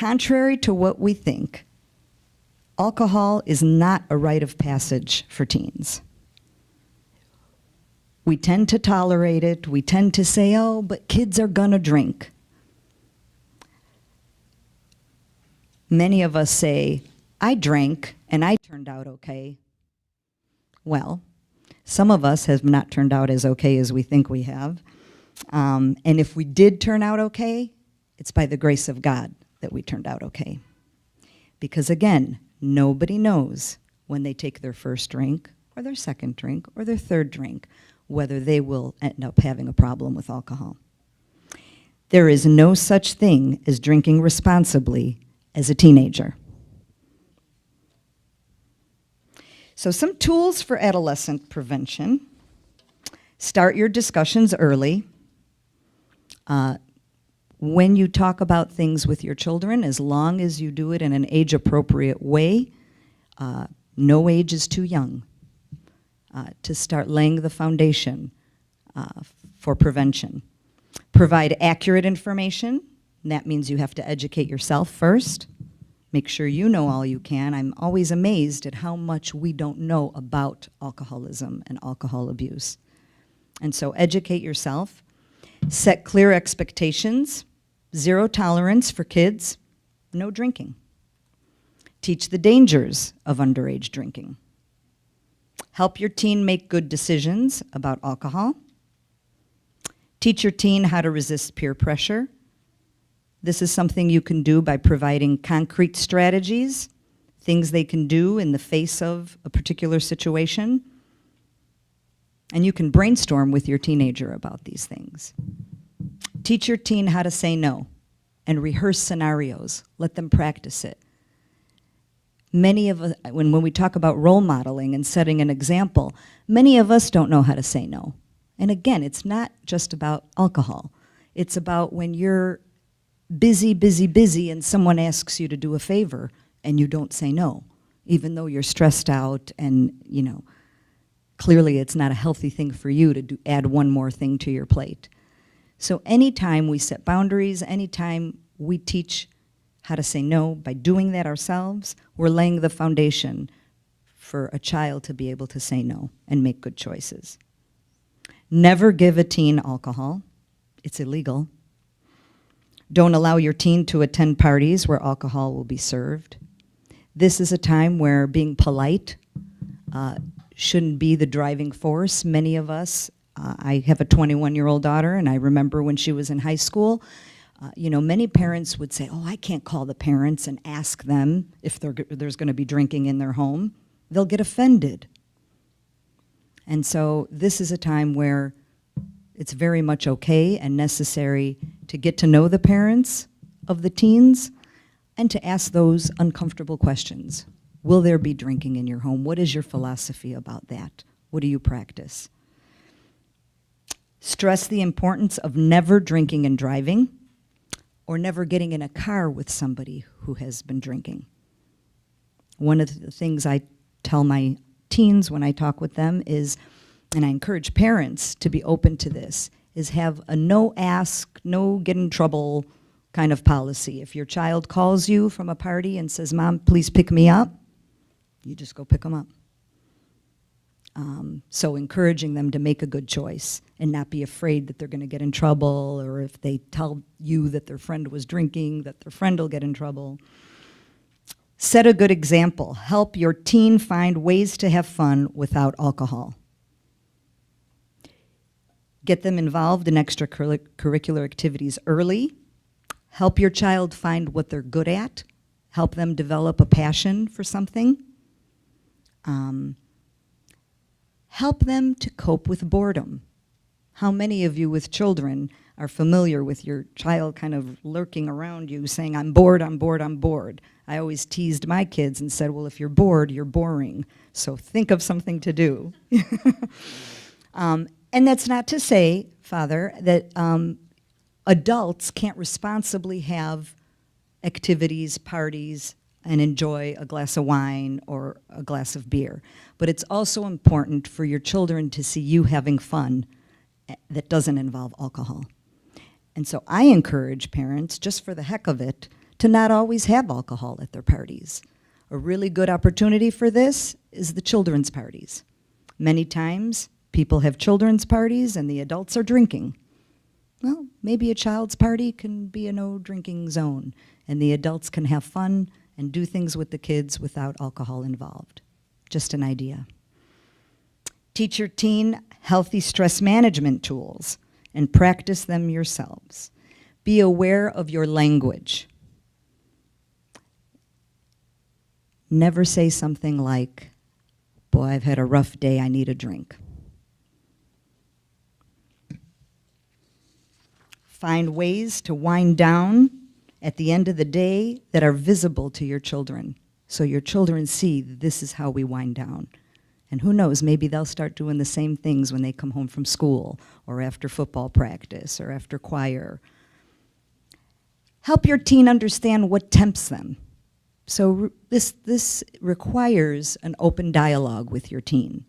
contrary to what we think, alcohol is not a rite of passage for teens. We tend to tolerate it. We tend to say, oh, but kids are gonna drink. Many of us say, I drank and I turned out okay. Well, some of us have not turned out as okay as we think we have. And if we did turn out okay, it's by the grace of God that we turned out okay. Because again, nobody knows when they take their first drink or their second drink or their third drink whether they will end up having a problem with alcohol. There is no such thing as drinking responsibly as a teenager. So some tools for adolescent prevention. Start your discussions early. When you talk about things with your children, as long as you do it in an age-appropriate way, no age is too young to start laying the foundation for prevention. Provide accurate information. And that means you have to educate yourself first. Make sure you know all you can. I'm always amazed at how much we don't know about alcoholism and alcohol abuse. And so educate yourself. Set clear expectations. 0 tolerance for kids. No drinking. Teach the dangers of underage drinking. Help your teen make good decisions about alcohol. Teach your teen how to resist peer pressure. This is something you can do by providing concrete strategies, things they can do in the face of a particular situation. And you can brainstorm with your teenager about these things. Teach your teen how to say no and rehearse scenarios. Let them practice it. Many of us, when we talk about role modeling and setting an example, many of us don't know how to say no. And again, it's not just about alcohol. It's about when you're busy, and someone asks you to do a favor and you don't say no, even though you're stressed out and, you know, clearly it's not a healthy thing for you to add one more thing to your plate. So anytime we set boundaries, anytime we teach how to say no, by doing that ourselves, we're laying the foundation for a child to be able to say no and make good choices. Never give a teen alcohol. It's illegal. Don't allow your teen to attend parties where alcohol will be served. This is a time where being polite shouldn't be the driving force. Many of us, I have a 21-year-old daughter, and I remember when she was in high school, you know, many parents would say, oh, I can't call the parents and ask them if there's going to be drinking in their home. They'll get offended. And so this is a time where it's very much okay and necessary to get to know the parents of the teens and to ask those uncomfortable questions. Will there be drinking in your home? What is your philosophy about that? What do you practice? Stress the importance of never drinking and driving or never getting in a car with somebody who has been drinking. One of the things I tell my teens when I talk with them is, and I encourage parents to be open to this, is have a no ask, no get in trouble kind of policy. If your child calls you from a party and says, Mom, please pick me up, you just go pick them up. So encouraging them to make a good choice and not be afraid that they're going to get in trouble, or if they tell you that their friend was drinking, that their friend will get in trouble. Set a good example. Help your teen find ways to have fun without alcohol. Get them involved in extracurricular activities early. Help your child find what they're good at. Help them develop a passion for something. Help them to cope with boredom. How many of you with children are familiar with your child kind of lurking around you saying, I'm bored, I'm bored, I'm bored? I always teased my kids and said, well, if you're bored, you're boring. So think of something to do. And that's not to say, Father, that adults can't responsibly have activities, parties, and enjoy a glass of wine or a glass of beer. But it's also important for your children to see you having fun that doesn't involve alcohol. And so I encourage parents, just for the heck of it, to not always have alcohol at their parties. A really good opportunity for this is the children's parties. Many times, people have children's parties and the adults are drinking. Well, maybe a child's party can be a no drinking zone, and the adults can have fun and do things with the kids without alcohol involved. Just an idea. Teach your teen healthy stress management tools and practice them yourselves. Be aware of your language. Never say something like, "Boy, I've had a rough day, I need a drink." Find ways to wind down at the end of the day that are visible to your children, so your children see this is how we wind down. And who knows, maybe they'll start doing the same things when they come home from school or after football practice or after choir. Help your teen understand what tempts them. So this requires an open dialogue with your teen,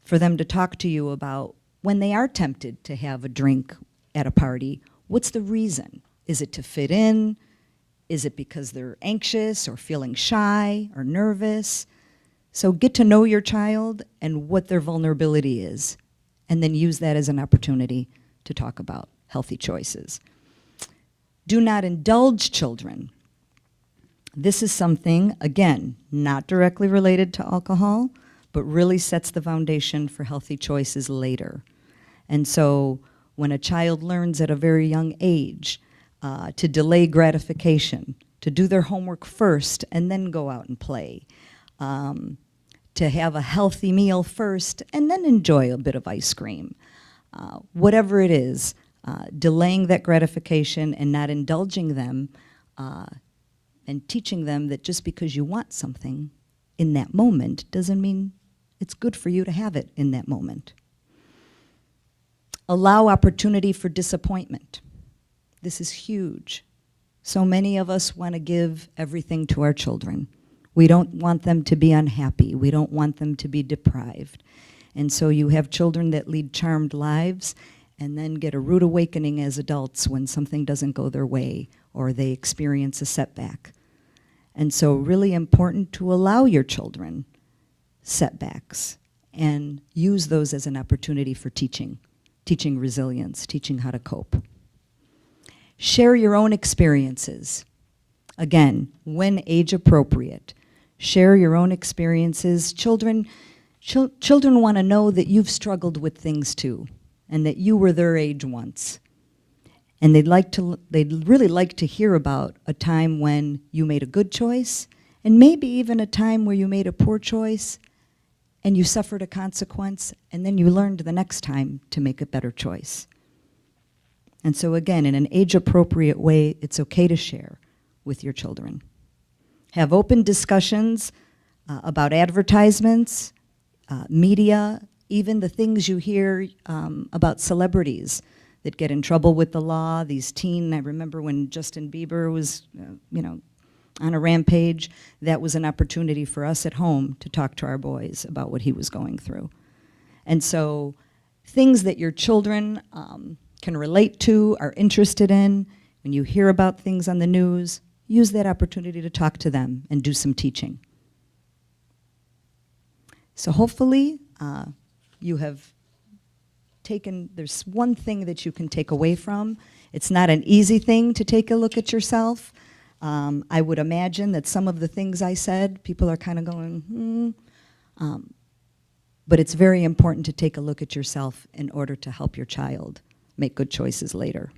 for them to talk to you about when they are tempted to have a drink at a party, what's the reason? Is it to fit in? Is it because they're anxious or feeling shy or nervous? So get to know your child and what their vulnerability is, and then use that as an opportunity to talk about healthy choices. Do not indulge children. This is something, again, not directly related to alcohol, but really sets the foundation for healthy choices later. And so when a child learns at a very young age to delay gratification, to do their homework first and then go out and play, to have a healthy meal first and then enjoy a bit of ice cream, whatever it is, delaying that gratification and not indulging them, and teaching them that just because you want something in that moment doesn't mean it's good for you to have it in that moment. Allow opportunity for disappointment. This is huge. So many of us want to give everything to our children. We don't want them to be unhappy. We don't want them to be deprived. And so you have children that lead charmed lives and then get a rude awakening as adults when something doesn't go their way or they experience a setback. And so really important to allow your children setbacks and use those as an opportunity for teaching resilience, teaching how to cope. Share your own experiences. Again, when age appropriate, share your own experiences. Children want to know that you've struggled with things too, and that you were their age once. And they'd really like to hear about a time when you made a good choice, and maybe even a time where you made a poor choice, and you suffered a consequence, and then you learned the next time to make a better choice. And so again, in an age-appropriate way, it's okay to share with your children. Have open discussions about advertisements, media, even the things you hear about celebrities that get in trouble with the law. I remember when Justin Bieber was, on a rampage, that was an opportunity for us at home to talk to our boys about what he was going through. And so things that your children can relate to, are interested in, when you hear about things on the news, use that opportunity to talk to them and do some teaching. So hopefully you have there's one thing that you can take away from. It's not an easy thing to take a look at yourself. I would imagine that some of the things I said, people are kind of going, but it's very important to take a look at yourself in order to help your child make good choices later.